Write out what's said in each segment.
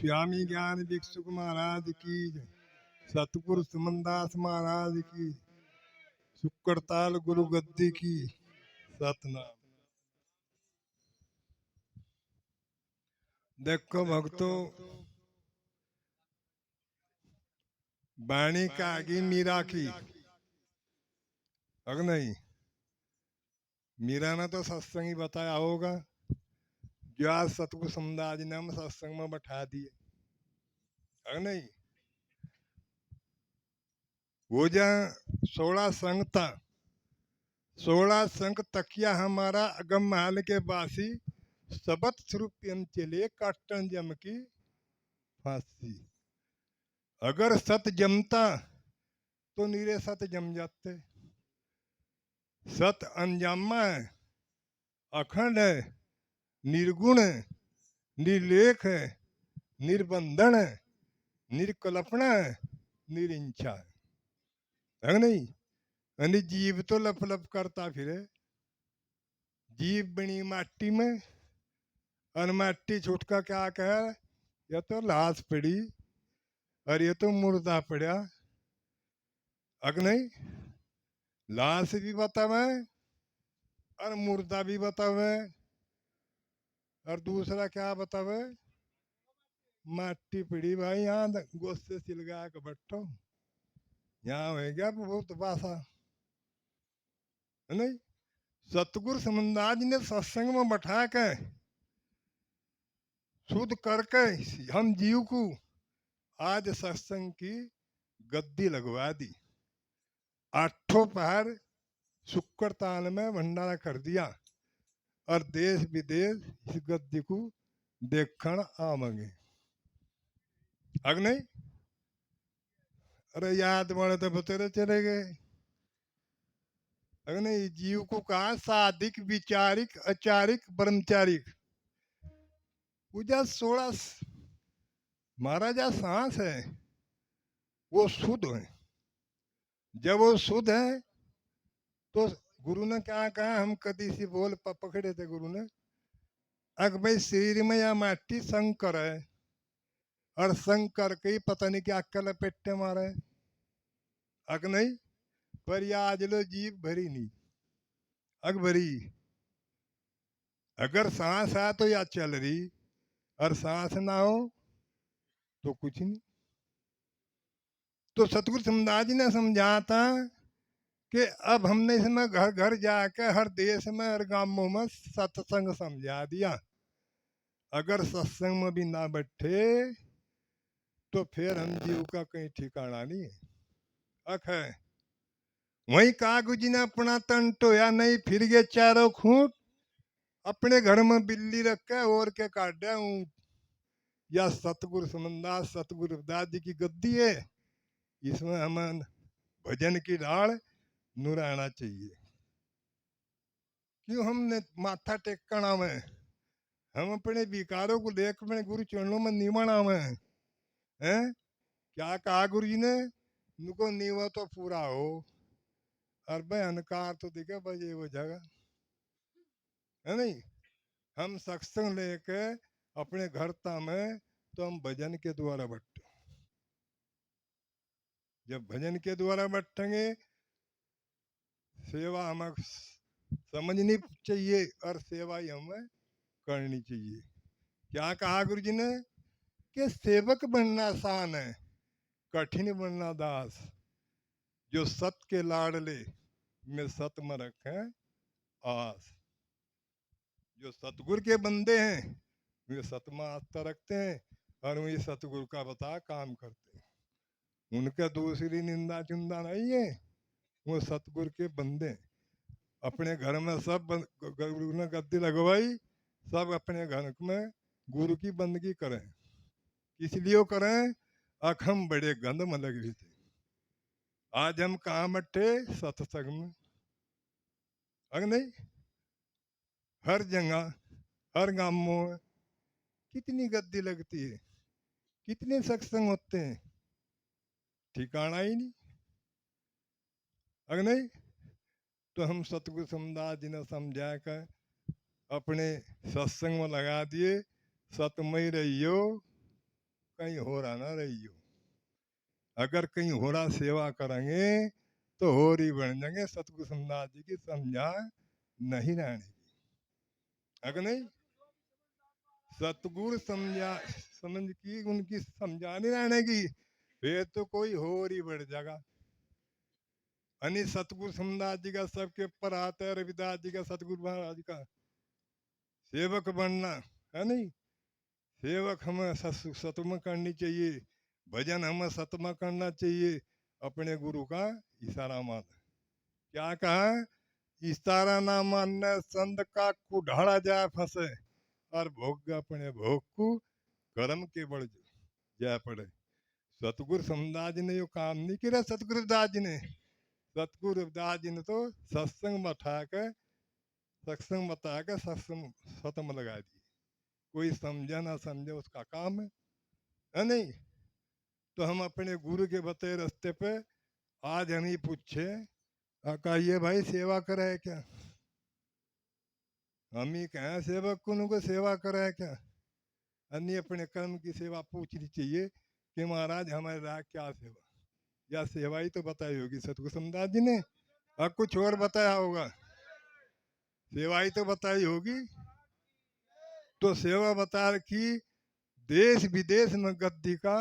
स्वामी ज्ञान भिक्षुक महाराज की जय। सतगुरु सुमनदास महाराज की, शुक्रताल गुरु गद्दी की। सतनाम। देखो भक्तों, वाणी का आगे मीरा की, अगर नहीं मीरा ने तो सत्संग ही बताया होगा, जो आज सतगुरु समदास ने हम सत्संग में बैठा दिए, अगर नहीं वो जहाँ 16 संग था, 16 संग तकिया हमारा अगम महल के बासी, सबत स्वरूप हम चले काटन जम की फांसी। अगर सत जमता तो नीरे सत जम जाते। सत अनजामा है, अखंड है, निर्गुण है, निर्लेख है, निर्बंधन है, निर्कल्पना है, निरिंचा है नहीं। यानी जीव तो लप लप करता फिरे, जीव बनी माटी में, और माटी छुटका क्या कह, ये तो लाश पड़ी और ये तो मुर्दा पड़ा, अग नहीं लाश भी बतावे और मुर्दा भी बतावे, और दूसरा क्या बतावे, माटी पड़ी भाई यहाँ गोश्त से सिलगा के बैठो, यहाँ हो गया बहुत बासा है नहीं। सतगुरु समनदास जी ने सत्संग में बैठा के शुद्ध करके हम जीव को आज सत्संग की गद्दी लगवा दी। आठों पहर शुक्र ताल में भंडारा कर दिया, और देश विदेश इस गद्दी को देखण आवेंगे, अग नहीं। अरे याद बड़े तो बतेरे चले गए, अग नहीं। जीव को कहा साधिक विचारिक अचारिक ब्रह्मचारिक। पूजा 16 महाराजा सांस है वो शुद्ध है। जब वो शुद्ध है तो गुरु ने क्या कहा, हम कदी सी बोल पकड़े थे गुरु ने, अग भाई शरीर में या माटी शंकर है, और शंकर के पता नहीं क्या अक्कल पेटे मारे, अग नहीं। पर या आज लो जीव भरी नहीं, अग भरी। अगर सांस है तो या चल रही, और सांस ना हो तो कुछ नहीं। तो सतगुरु समदास जी ने समझाता कि अब हमने इसमें घर घर जाकर हर देश में हर गांवों में सत्संग समझा दिया। अगर सत्संग में भी ना बैठे तो फिर हम जीव का कहीं ठिकाना नहीं है, अख है। वही कागू जी ने अपना तन टोया नहीं, फिर गए चारों खूंट, अपने घर में बिल्ली रख के और के काटा ऊंट। या सतगुरु समनदास सतगुरु रविदास जी की गद्दी है, इसमें हमें भजन की ढाल नुराना चाहिए। क्यों हमने माथा टेकना में, हम अपने विकारों को लेकर अपने गुरु चरणों में निमणा में हैं। क्या कहा गुरु जी ने, उनको नीवा तो पूरा हो, और भाई अनकार तो दिखे बजे वो जगह है नहीं। हम सत्संग लेके अपने घर में तो हम भजन के द्वारा बैठे। जब भजन के द्वारा बैठेंगे, सेवा हमें समझनी चाहिए और सेवा ही हमें करनी चाहिए। क्या कहा गुरु जी ने कि सेवक बनना आसान है, कठिन बनना दास। जो सत के लाडले में सत में रखे आस। जो सतगुरु के बंदे हैं वे सत में आस्था रखते हैं, और वे सतगुरु का बता काम करते हैं। उनका दूसरी निंदा चुंदा नहीं है, वो सतगुरु के बंदे। अपने घर में सब गुरु ने गद्दी लगवाई, सब अपने घर में गुरु की बंदगी करें। इसलिए करें, अख हम बड़े गंद में लग रही थे। आज हम कहाँ बैठे, सत्संग में, अगर नहीं। हर जगह हर गांव में कितनी गद्दी लगती है, कितने सत्संग होते हैं, ठिकाना ही नहीं, अगर नहीं। तो हम सतगुरु समदास जी ने समझा कर अपने सत्संग में लगा दिए, सतमय रहियो कहीं हो रहा ना रही हो। अगर कहीं हो रहा सेवा करेंगे तो होर ही बन जाएंगे। सतगुरु समझा जी की समझा नहीं रहने, अगर नहीं सतगुरु समझ की उनकी समझा नहीं रहने की, फिर तो कोई होर ही बढ़ जाएगा। अनि सतगुरु समझदास जी का सबके ऊपर आता है, रविदास जी का, सतगुरु महाराज का सेवक बनना है नहीं। सेवक हमें सतमा करनी चाहिए, भजन हमें सतमा करना चाहिए, अपने गुरु का इशारा मान। क्या कहा, इशारा ना मानने संत का कुढ़ाड़ा जाए फंसे, और भोग अपने भोग को कर्म के बढ़ जाए पड़े। सतगुरु समदास जी ने यो काम नहीं किया। सतगुरु दास जी ने, सतगुरु दास जी ने तो सत्संग में उठा के, सत्संग बता के सत्संग खत्म लगा दी। कोई समझा ना समझे उसका काम है नहीं। तो हम अपने गुरु के बताए रास्ते पे आज हम ही पूछे, आका ये भाई सेवा करे है क्या? हम ही कहें सेवक को सेवा करे है क्या? अन्य अपने कर्म की सेवा पूछनी चाहिए कि महाराज हमारे राह क्या सेवा, या सेवा ही तो बताई होगी सतगुरु समदास जी ने, और कुछ और बताया होगा? सेवा ही तो बताई होगी। तो सेवा बता रखी, देश विदेश में गद्दी का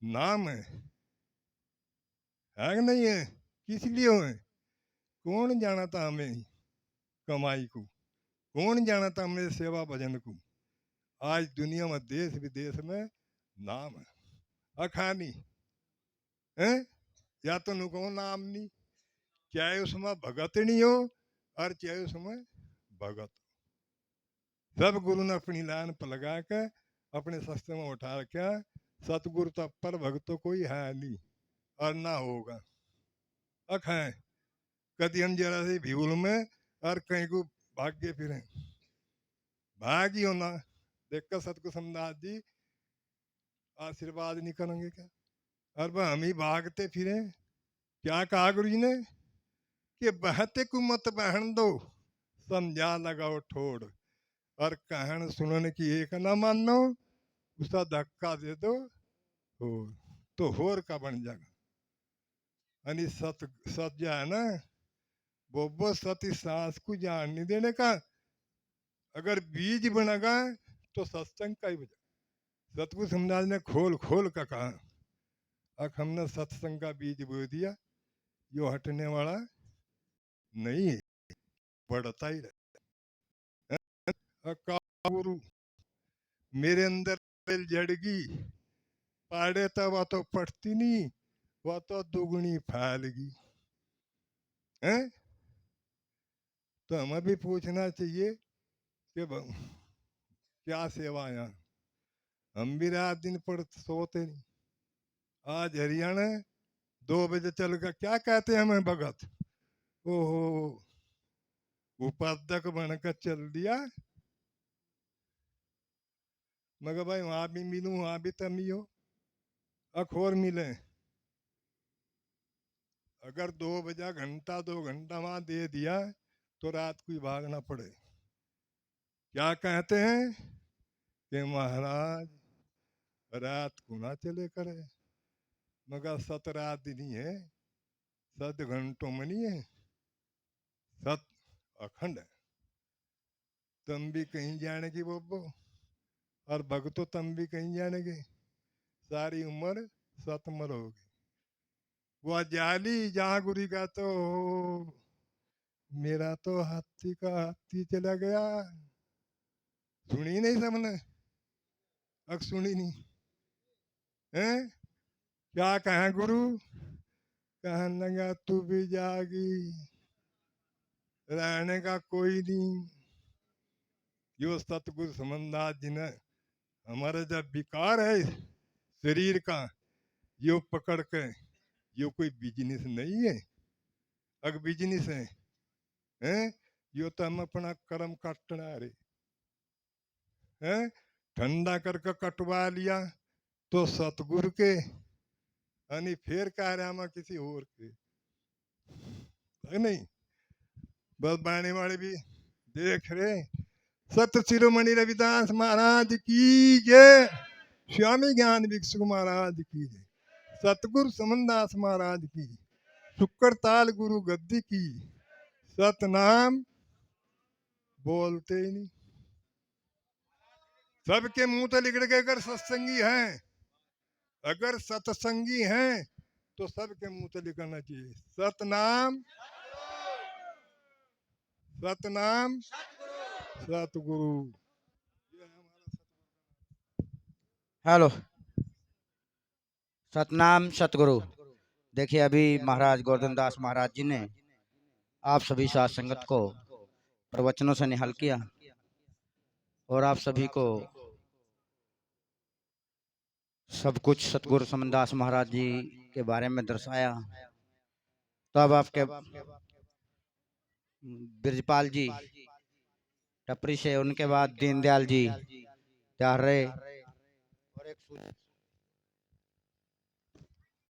नाम है कि नहीं है? किस लिए है? कौन जाना था हमें कमाई को, कौन जाना था हमें सेवा भजन को? आज दुनिया में देश विदेश में नाम है। अखानी है या तो नुको नाम नहीं, चाहे उसमें भगत नहीं हो और चाहे उसमें भगत। सब गुरु ने अपनी लाइन पर लगा के अपने सस्ते में उठा रखा। सतगुरु तो पर भगत कोई है नहीं और ना होगा। अख है कभी हम जरा से भीड़ में और कहीं को भाग्य फिरे, भागी होना देखकर सतगुरु समदास जी आशीर्वाद नहीं करेंगे क्या? और वह हम ही भागते फिरे। क्या कहा गुरु जी ने कि बहते को मत बहन दो, समझा लगाओ ठोड़, और कहन सुनने की एक ना मानो, उसका धक्का दे दो हो तो होर का बन जाएगा। यानी सत जो है ना वो सती सांस को जान नहीं देने का। अगर बीज बनेगा तो सत्संग का ही बजा। सतगुरु समझाज ने खोल खोल का कहा, अब हमने सत्संग का बीज बो दिया, यो हटने वाला नहीं है, बढ़ता ही रहता। गुरु मेरे अंदर जड़गी, पाड़े तो वह तो पटती नहीं, वह तो दुगनी फैलगी है। तो हमें भी पूछना चाहिए कि क्या सेवा यहाँ। हम भी रात दिन पढ़ सोते नहीं। आज हरियाणा 2 बजे चल कर क्या कहते हैं हमें भगत, ओहो उपाध्यक्ष बनकर चल दिया। मगर भाई वहां भी मिलूं, वहां भी तमी हो, अखोर मिले। अगर 2 बजा घंटा 2 घंटा वहां दे दिया तो रात को भागना पड़े। क्या कहते हैं कि महाराज रात को ना चले करे, मगर सत रात नहीं है, 7 घंटों में नहीं है, सत अखंड है। तुम भी कहीं जाने की बोबो, और भगतो तुम भी कहीं जाने के, सारी उम्र सत मरोगे। वह जाली जहाँ गुरी का तो मेरा तो हाथी का हाथी चला गया, सुनी नहीं सबने? अब सुनी नहीं है? क्या कहा गुरु, कहने लगा तू भी जागी, रहने का कोई नहीं। यो सतगुरु समन्दास जी ने हमारा जब विकार है शरीर का, यो पकड़ के, यो कोई बिजनेस नहीं है। अगर बिजनेस है हैं? यो तो हम अपना कर्म काटना रे हैं, ठंडा करके कटवा लिया तो सतगुरु के, यानी फिर कह रहे हम किसी और के है नहीं। बस बाणे वाले भी देख रहे। सत शिरोमणि रविदास महाराज की जय। स्वामी ज्ञान भिक्षुक महाराज की जय, सतगुरु समनदास महाराज की, शुक्र ताल गुरु गद्दी की, सतनाम बोलते ही नहीं। सबके मुंह तो लिख के अगर सत्संगी हैं, अगर सत्संगी हैं तो सबके मुंह से लिखना चाहिए सतनाम सतनाम सतगुरु। हेलो, सतनाम सतगुरु। देखिए, अभी महाराज गोवर्धन दास महाराज जी ने आप सभी साथ संगत को प्रवचनों से निहाल किया और आप सभी को सब कुछ सतगुरु समनदास महाराज जी के बारे में दर्शाया। तो अब आपके ब्रजपाल जी टपरी से, उनके बाद दीनदयाल जी जा रहे और एक